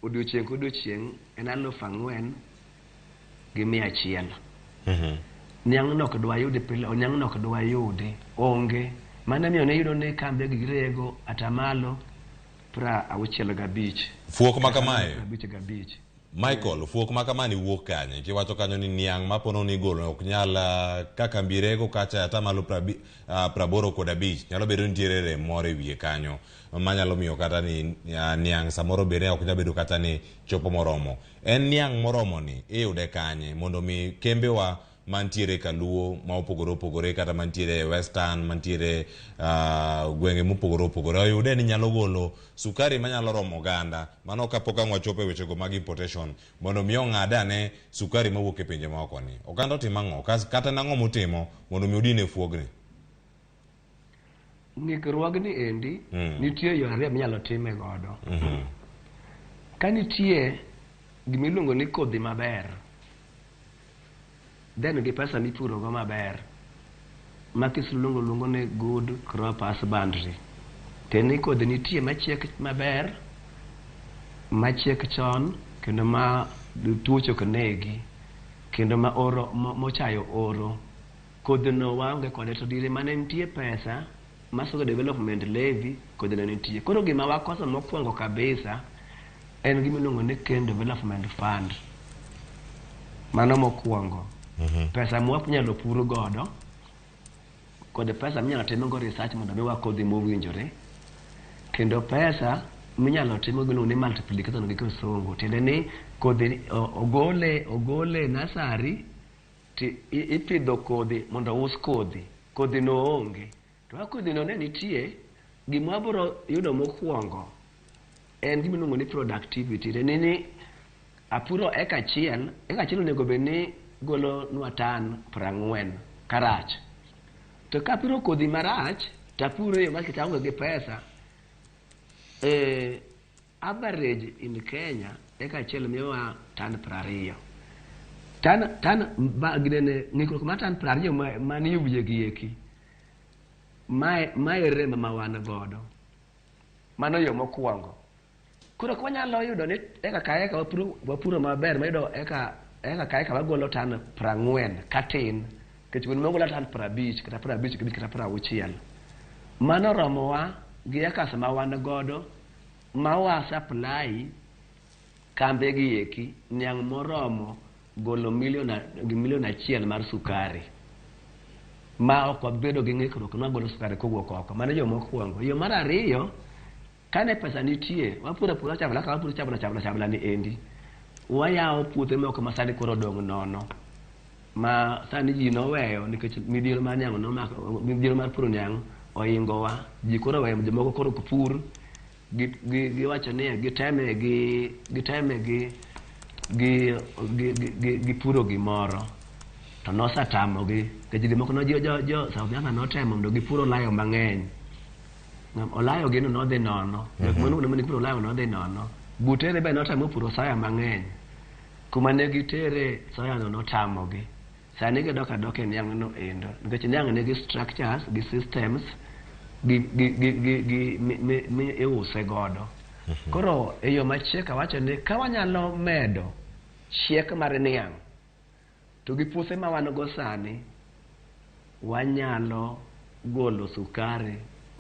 odiochieng' kodiochieng' en 4,100. Niang' nok dwa yudi pile, niang' nok dwa yudi, onge. Mane miyo ne yudo ni kambe girego atamalo 65. Fuok makamae. 55. Michael, fuok makamani wuok kanye? Kiwacho kanyo ni niang' mapono ni golo ok nyal kaka mbirego kacha atamalo 85 nyalo bedo nitiere rem moro e wiye kanyo manyalo miyo kata ni niang' samoro bende ok nyal bedo kata ni chopo moromo. En niang' moromo ni iyude kanye mondo mi kembewa mantiere Kaluo ma opogore opogore kata mantiere Western, mantiere gwenge mopogore opogore oyude ni nyalo golo sukari manyalo romo ganda mano kapok ang' wachopo e wechego mag importation mondo mi ong'ada ne sukari mawuok e pinje maoko ni. Oganda otimo ang'o kata nang'o motimo mondo mi odine fuogni? Ng'ikruogni endi nitie yo ariyo minyalo time godo. Ka nitie gimiluongo ni kodhi maber, then gi pesa mipuro go maber, ma kisulungo ni good crop husbandry. Teni kodhi nitie machiek maber, machiek chon, kendo ma tuoche ok negi, kendo ma oro mochayo oro. Kodhi no waonge kode to dire mane nitie pesa masogo development levy, kodhi no nitie. Koro gima wakoso mokwongo kabisa en gimiluongo ni Kenya Development Fund. Mano mokwongo. Pesa mwanyalo puro godo kod pesa minyalo timogo research mondo miwa kodhi mowinjore, kendo pesa minyalo timogo ni multiplication gi kisungu. Tiende ni kodhi ogole nasari ti ipidho kodhi mondo us kodhi. Kodhi no onge. To ka kodhi no ne nitie, gima biro yudo mokwongo en gimiluongo ni productivity. Tiende ni apuro eka achiel onego bed ni golo nwa tan 40 karach. To kapuro kodhi marach, tapuro yo makita onge gi pesa, average in Kenya eka achiel miyowa tan 20. Ng'ikruok mar tan 20 mani wiye gi eki. Mae rem ma wan godo. Mano yo mokwongo. Koro kwanyalo yudo ni eka ka eka wapuro maber, mayudo eka ka eka wagolo tan 40 katin, kech gwen mogolo tan 50 kata 55 kata 60. Mano romowa gi eka sama wan godo ma wa supply kambe gi eki niang' moromo golo milion 1 mar sukari. Ma ok wabedo gi ng'ikruok na golo sukari kowuok oko. Mano yo mokwongo. Yo mar ariyo, kane pesa nitie, wapuro chabla ka wapuro chabla ni endi. Wayawo puothe moko ma sani koro dong' nono. Ma sani ji noweyo nikech midhiero mar niang' nomako, midhiero mar puro niang' oingowa. Ji koro weyo, jomoko koro ok pur, giwacho ni giteme gi puro gimoro. To nosatamogi. Kech gimoko no jo South Africa notemo mondo gipuro olayo mang'eny. Olayo gino nodhi nono. Jok manugo ni puro olayo nodhi nono. Butere be notamo puro soya mang'eny. Kuma ne gitere soya no notamogi. Sani gidok adoka e niang' no endo. Nikech niang' nigi structures gi systems mi iuse godo. Koro e yo machiek awacho ni ka wanyalo medo chiek mar niang' to gi puothe ma wan go sani, wanyalo golo sukari